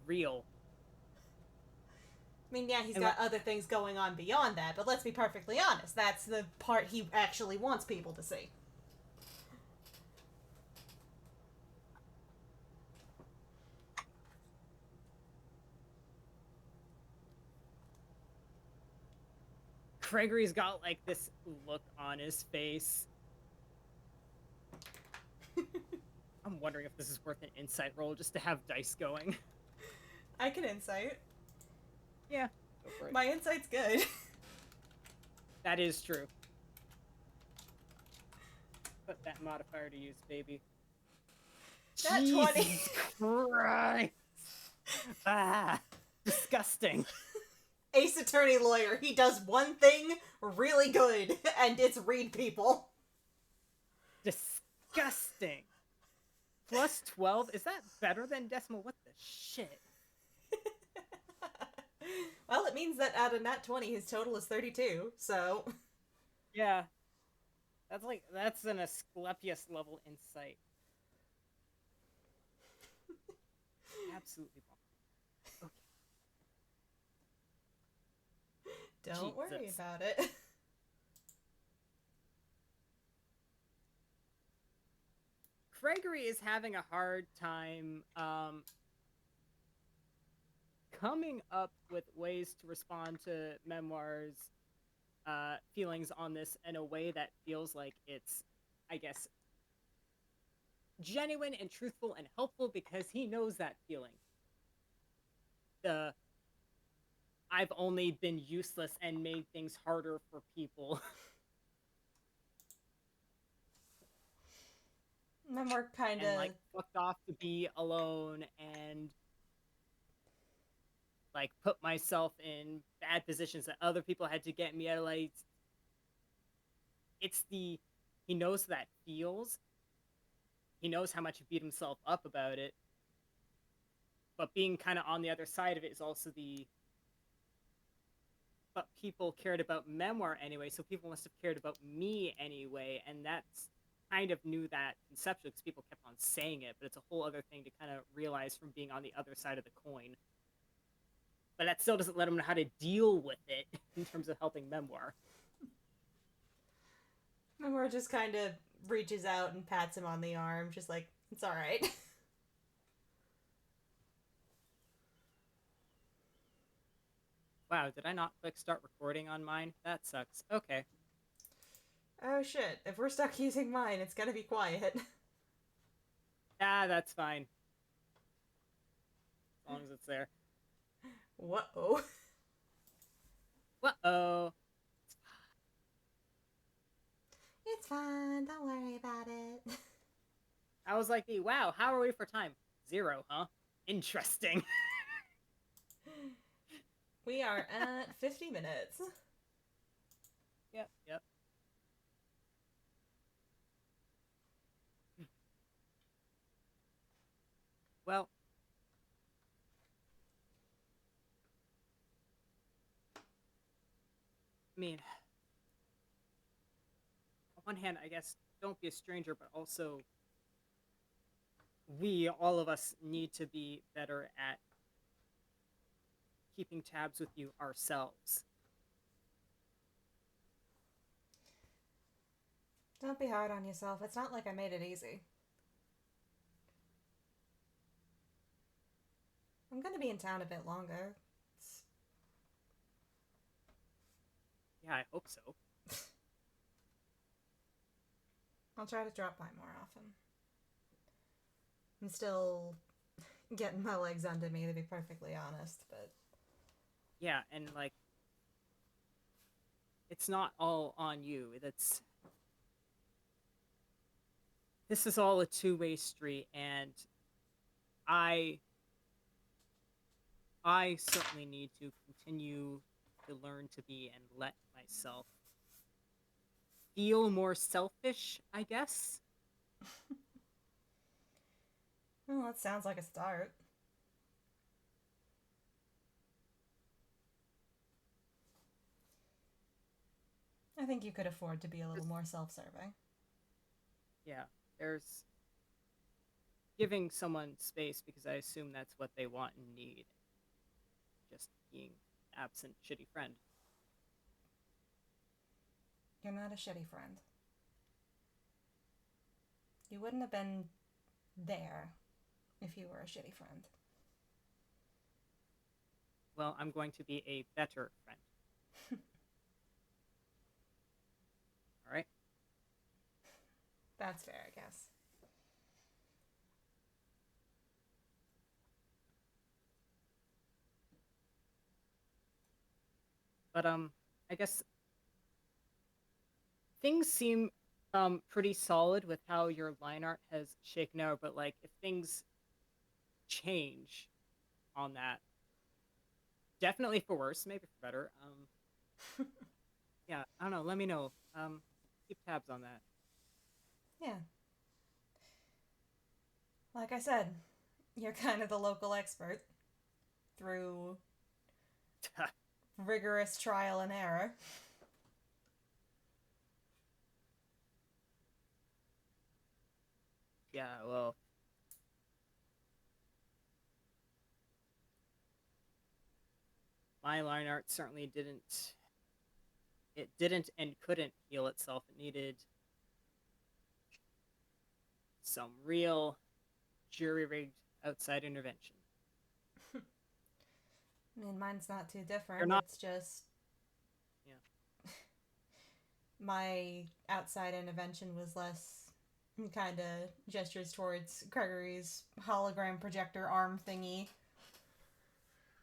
Real. I mean, yeah, he's got other things going on beyond that, but let's be perfectly honest. That's the part he actually wants people to see. Craigory's got, like, this look on his face. I'm wondering if this is worth an insight roll just to have dice going. I can insight. Yeah, go for it. My insight's good. That is true. Put that modifier to use, baby. Nat 20. Christ! Ah, disgusting. Ace Attorney Lawyer. He does one thing really good, and it's read people. Disgusting. Plus 12? Is that better than Decimal? What the shit? Well, it means that out of nat 20, his total is 32, so... Yeah. That's an Asclepius level insight. Absolutely wrong. Okay. Don't worry about it. Craigory is having a hard time coming up with ways to respond to Memoir's feelings on this in a way that feels like it's, I guess, genuine and truthful and helpful, because he knows that feeling. I've only been useless and made things harder for people. Memoir kind of... And, like, fucked off to be alone and, like, put myself in bad positions that other people had to get me out of. Like, he knows that feels. He knows how much he beat himself up about it. But being kind of on the other side of it is also but people cared about Memoir anyway, so people must have cared about me anyway, and that's kind of knew that conceptually because people kept on saying it, but it's a whole other thing to kind of realize from being on the other side of the coin. But that still doesn't let him know how to deal with it in terms of helping Memoir. Memoir just kind of reaches out and pats him on the arm, just like, it's alright. Wow, did I not click start recording on mine? That sucks. Okay. Oh shit, if we're stuck using mine, it's gonna be quiet. Ah, that's fine. As long as it's there. Whoa. Uh-oh. It's fine, don't worry about it. I was like, wow, how are we for time? 0, huh? Interesting. We are at 50 minutes. Yep, yep. Well, I mean, on one hand, I guess don't be a stranger, but also all of us, need to be better at keeping tabs with you ourselves. Don't be hard on yourself. It's not like I made it easy. I'm gonna be in town a bit longer. Yeah, I hope so. I'll try to drop by more often. I'm still getting my legs under me, to be perfectly honest, but... Yeah, and like, it's not all on you. This is all a two-way street, and I certainly need to continue to learn to be and let myself feel more selfish, I guess. Well, that sounds like a start. I think you could afford to be a little more self-serving. Yeah, there's giving someone space because I assume that's what they want and need. Just being absent, shitty friend. You're not a shitty friend. You wouldn't have been there if you were a shitty friend. Well, I'm going to be a better friend. All right? That's fair, I guess. But I guess things seem pretty solid with how your line art has shaken out, but like if things change on that, definitely for worse, maybe for better. Yeah, I don't know. Let me know. Keep tabs on that. Yeah. Like I said, you're kind of the local expert through rigorous trial and error. Yeah, well, my line art certainly didn't. It didn't and couldn't heal itself. It needed some real jury-rigged outside intervention. I mean, mine's not too You're different. not. It's just Yeah. my outside intervention was less kind of gestures towards Craigory's hologram projector arm thingy.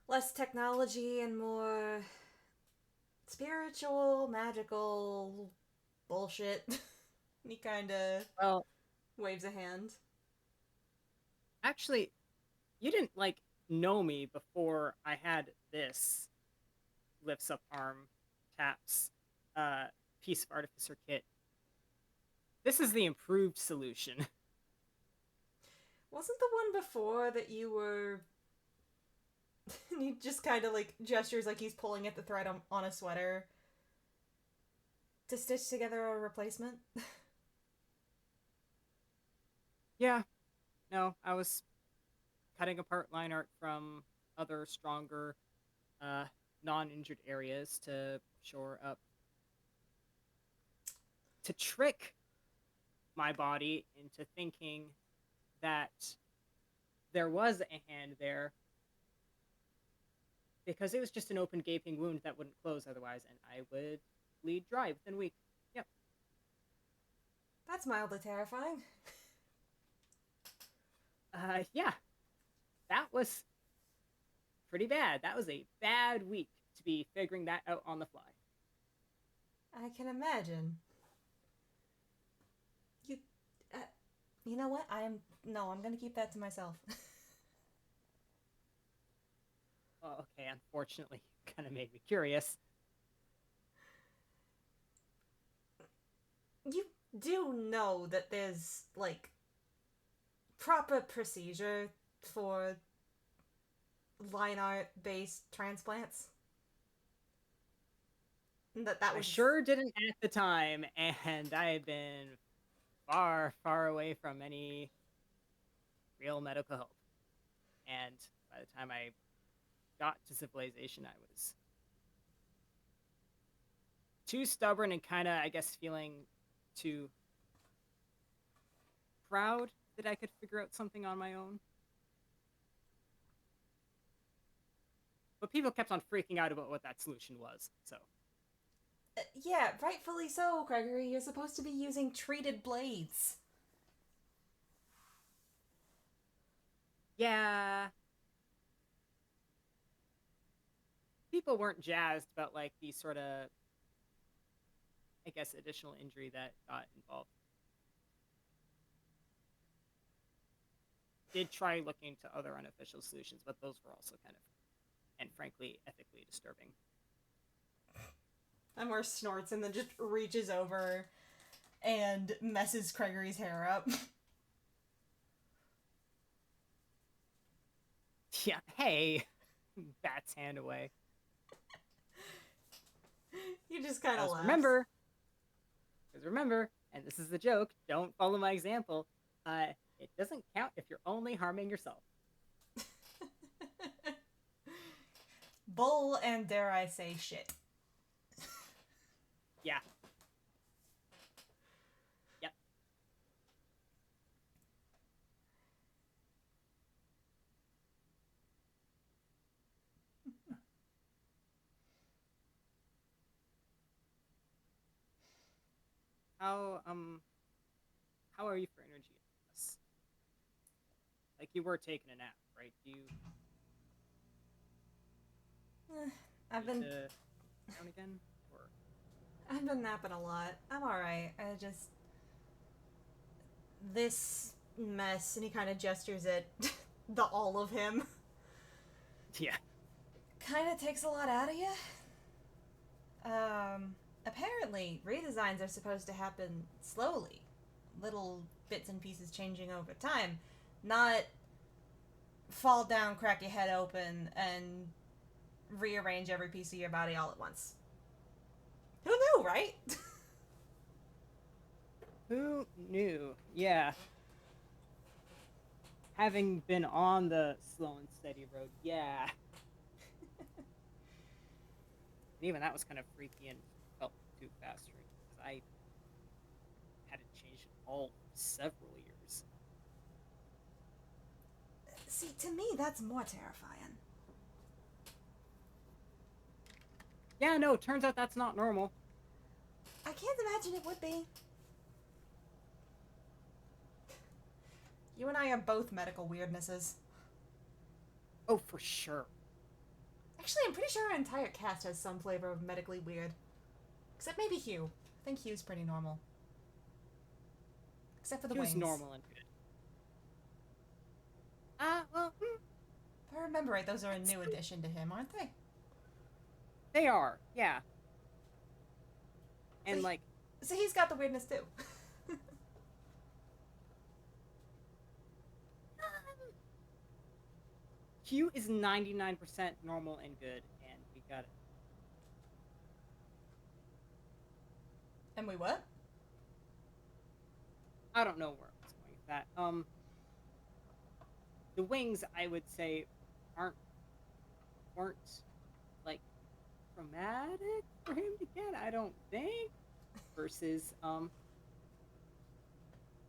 Less technology and more spiritual, magical bullshit. He kind of Well, waves a hand. actually, you didn't like know me before I had this lifts up arm, taps, uh, piece of artificer kit. This is the improved solution. Wasn't the one before that you were... he just kind of like gestures like he's pulling at the thread on a sweater to stitch together a replacement? Yeah, no, I was cutting apart line art from other stronger, uh, non-injured areas to shore up, to trick my body into thinking that there was a hand there. because it was just an open gaping wound that wouldn't close otherwise, and I would bleed dry within a week. Yep. That's mildly terrifying. Yeah, that was pretty bad. That was a bad week to be figuring that out on the fly. I can imagine. Uh, you know what? I'm gonna keep that to myself. Oh, okay, unfortunately, you kind of made me curious. You do know that there's, like, proper procedure for lineart-based transplants? That I was... sure didn't at the time, and I had been far, far away from any real medical help. And by the time I got to civilization, I was too stubborn and kind of, I guess, feeling too proud that I could figure out something on my own. But people kept on freaking out about what that solution was, so. Yeah, rightfully so, Craigory. You're supposed to be using treated blades. Yeah. People weren't jazzed about, like, the sort of, I guess, additional injury that got involved. Did try looking to other unofficial solutions, but those were also kind of, and frankly, ethically disturbing. Memoir snorts and then just reaches over and messes Craigory's hair up. Yeah, hey, bats hand away. He just kind of laughs. Remember, and this is the joke, don't follow my example, it doesn't count if you're only harming yourself. Bull and, dare I say, shit. Yeah. Yep. How are you for energy? Like, you were taking a nap, right? Do you I've need been to down again? Or I've been napping a lot. I'm alright. I just... This mess, and he kind of gestures at the all of him. yeah. Kind of takes a lot out of you. Apparently, redesigns are supposed to happen slowly. Little bits and pieces changing over time. Not fall down, crack your head open, and rearrange every piece of your body all at once. Who knew, right? Who knew? Yeah. Having been on the slow and steady road, yeah. And even that was kind of freaky and felt too fast for me, because I hadn't changed at all for several years. See, to me, that's more terrifying. Yeah, no, turns out that's not normal. I can't imagine it would be. You and I are both medical weirdnesses. Oh, for sure. Actually, I'm pretty sure our entire cast has some flavor of medically weird. Except maybe Hugh. I think Hugh's pretty normal. Except for the wings. Hugh's normal and good. Well, If I remember right, those are a new addition to him, aren't they? they are, yeah. And, like... So he's got the weirdness, too. Hugh is 99% normal and good, and we got it. And we what? I don't know where I was going with that. The wings, I would say, weren't, like, traumatic for him to get, I don't think. Versus,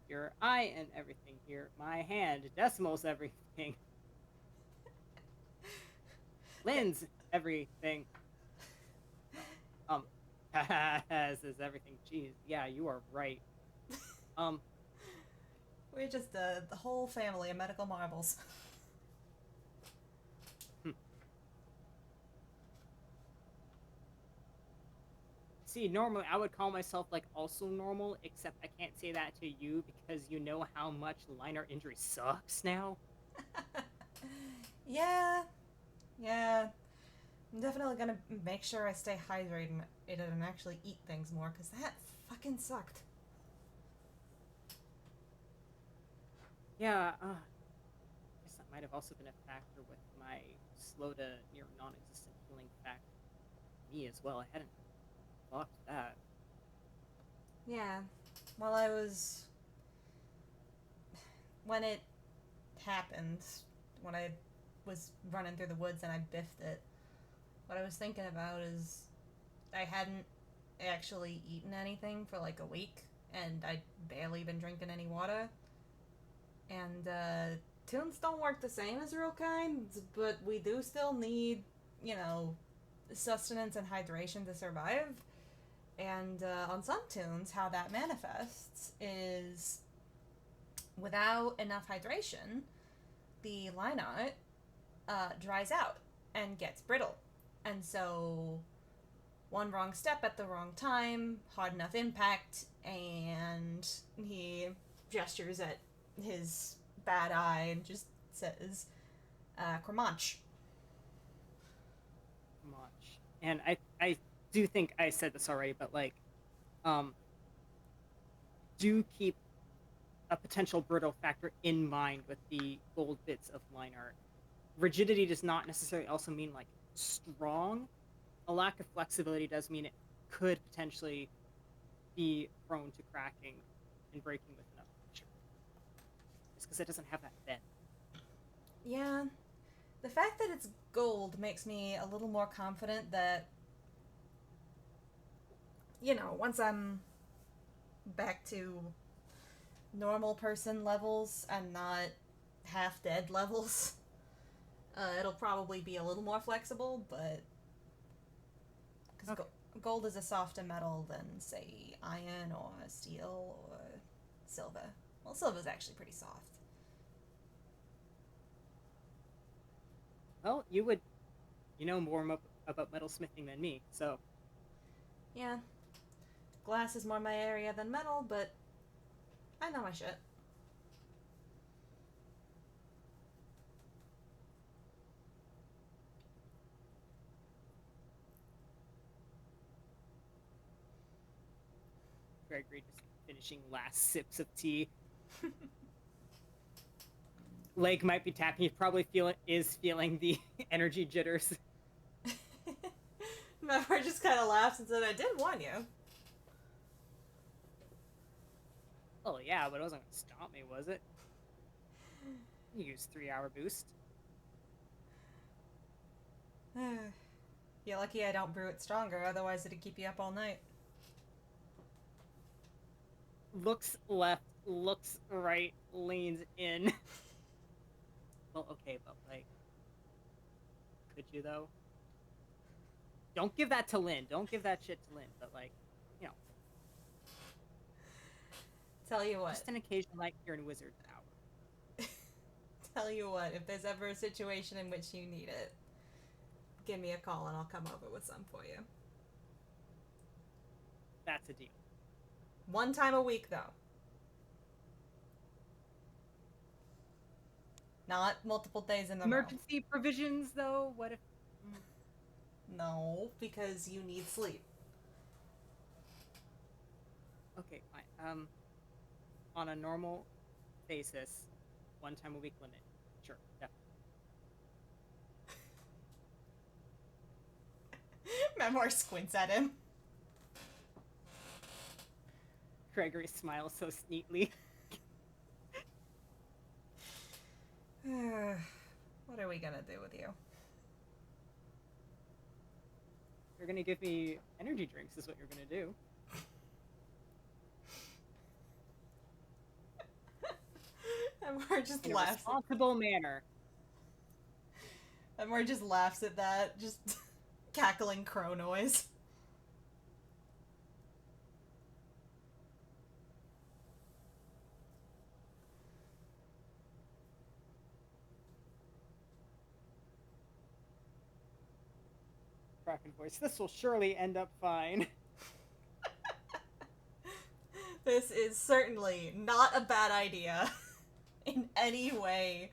your eye and everything here. My hand, decimals everything. Lens, everything. Um, says everything. Jeez, yeah, you are right. Um, We're just the whole family of medical marvels. hmm. See, normally I would call myself like also normal, except I can't say that to you because you know how much liner injury sucks now. Yeah, yeah. I'm definitely gonna make sure I stay hydrated and actually eat things more, because that fucking sucked. Yeah, I guess that might have also been a factor with my slow to near non-existent healing factor. Me as well. I hadn't thought of that. Yeah. While I was. When it happened, when I was running through the woods and I biffed it, what I was thinking about is I hadn't actually eaten anything for like a week, and I'd barely been drinking any water. And tunes don't work the same as real kinds, but we do still need, you know, sustenance and hydration to survive. And on some tunes, how that manifests is without enough hydration, the lineart dries out and gets brittle. And so, one wrong step at the wrong time, hard enough impact, and he gestures at his bad eye and just says, Cremant. Much. And I do think I said this already, but like, um, do keep a potential brittle factor in mind with the gold bits of line art. Rigidity does not necessarily also mean like strong. A lack of flexibility does mean it could potentially be prone to cracking and breaking with enough pressure. Just because it doesn't have that bend. Yeah. The fact that it's gold makes me a little more confident that, you know, once I'm back to normal person levels and not half dead levels, it'll probably be a little more flexible, but. Because Okay. gold is a softer metal than, say, iron or steel or silver. Well, silver's actually pretty soft. Well, you know more about metalsmithing than me, so Yeah, glass is more my area than metal, but I know my shit. Craigory just finishing last sips of tea. Leg might be tapping. He probably is feeling the energy jitters. Memoir just kind of laughs and said, I did warn you. Oh yeah, but it wasn't gonna stop me, was it? You use 3-hour boost. You're lucky I don't brew it stronger, otherwise it'd keep you up all night. Looks left, looks right, leans in. Well, okay, but like, could you though? Don't give that to Lynn. Don't give that shit to Lynn. But like, you know, Tell you what. just an occasional night here in Wizard's Hour. Tell you what, if there's ever a situation in which you need it, give me a call and I'll come over with some for you. That's a deal. One time a week, though. Not multiple days in a row. Emergency provisions, though. What if? No, because you need sleep. Okay, fine. On a normal basis, 1 time a week limit. Sure, definitely. Memoir squints at him. Craigory smiles so neatly. What are we gonna do with you? You're gonna give me energy drinks, is what you're gonna do. Memoir just In a laughs. responsible manner. Memoir just laughs at that. Just cackling crow noise. Kraken voice. This will surely end up fine. This is certainly not a bad idea in any way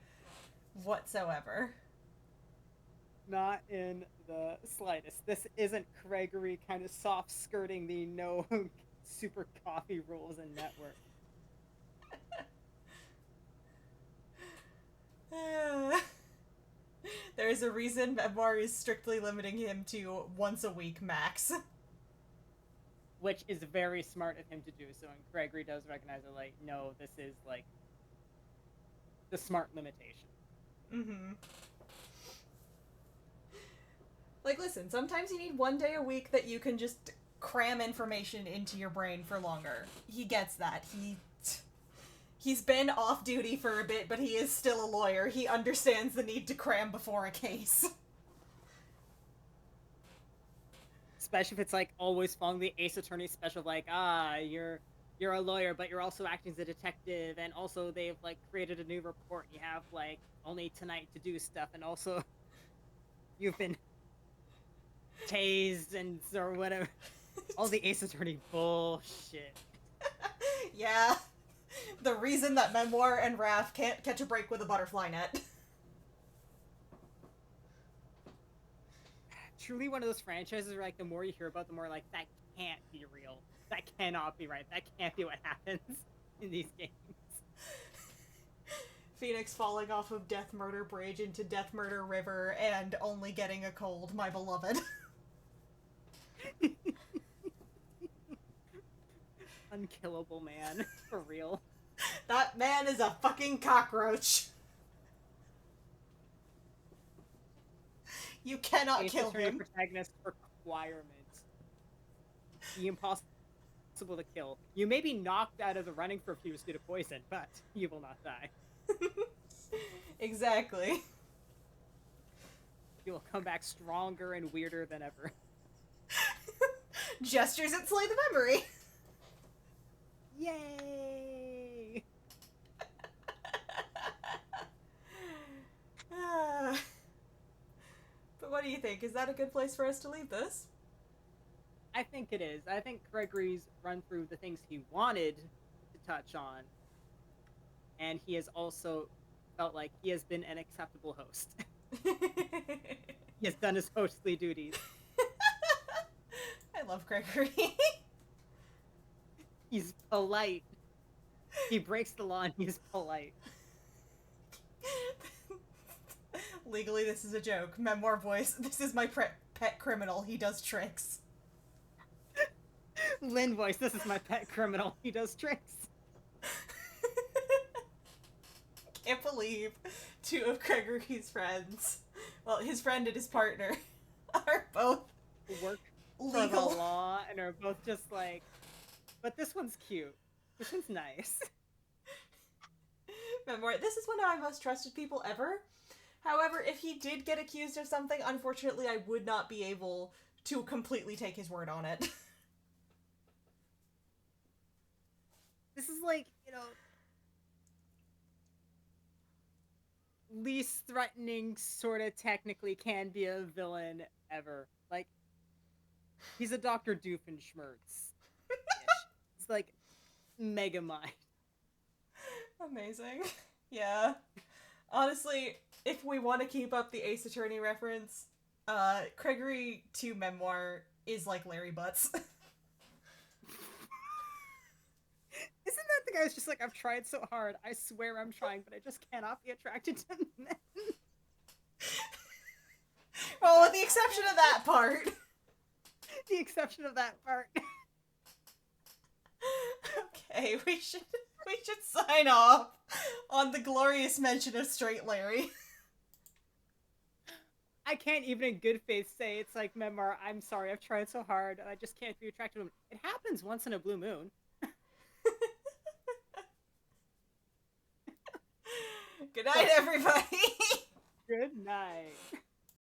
whatsoever. Not in the slightest. This isn't Craigory kind of soft skirting the no super coffee rules and network. There's a reason Memoir is strictly limiting him to once a week max. Which is very smart of him to do so, and Craigory does recognize it, like, no, this is, like, the smart limitation. Mm-hmm. Like, listen, sometimes you need one day a week that you can just cram information into your brain for longer. He gets that. He's been off duty for a bit, but he is still a lawyer. He understands the need to cram before a case. Especially if it's, like, always following the Ace Attorney special, like, you're a lawyer, but you're also acting as a detective, and also they've, like, created a new report, and you have, like, only tonight to do stuff, and also you've been tased and or whatever. All the Ace Attorney bullshit. Yeah. The reason that Memoir and Raph can't catch a break with a butterfly net. Truly one of those franchises where, like, the more you hear about, the more, like, that can't be real. That cannot be right. That can't be what happens in these games. Phoenix falling off of Death Murder Bridge into Death Murder River and only getting a cold, my beloved. Unkillable man. For real. That man is a fucking cockroach. You cannot kill him. Protagonist requirement. The impossible to kill. You may be knocked out of the running for a few due to poison, but you will not die. Exactly. You will come back stronger and weirder than ever. Gestures that slay the memory. Yay! But what do you think? Is that a good place for us to leave this? I think it is. I think Craigory's run through the things he wanted to touch on, and he has also felt like he has been an acceptable host. He has done his hostly duties. I love Craigory. He's polite. He breaks the law and he's polite. Legally, this is a joke. Memoir voice. This is my pet criminal. He does tricks. Lynn voice. This is my pet criminal. He does tricks. Can't believe two of Craigory's friends, well, his friend and his partner, are both work legal for the law and are both just like, but this one's cute. This one's nice. Memoir. This is one of my most trusted people ever. However, if he did get accused of something, unfortunately, I would not be able to completely take his word on it. This is like, you know, least threatening sort of technically can be a villain ever. Like, he's a Dr. Doofenshmirtz. It's like Megamind. Amazing. Yeah. Honestly, if we want to keep up the Ace Attorney reference, Craigory to Memoir is like Larry Butts. Isn't that the guy who's just like, I've tried so hard, I swear I'm trying, but I just cannot be attracted to men? Well, with the exception of that part. The exception of that part. Okay, we should sign off on the glorious mention of Straight Larry. I can't even in good faith say it's like, Memoir, I'm sorry, I've tried so hard, and I just can't be attracted to him. It happens once in a blue moon. Good night, everybody! Good night.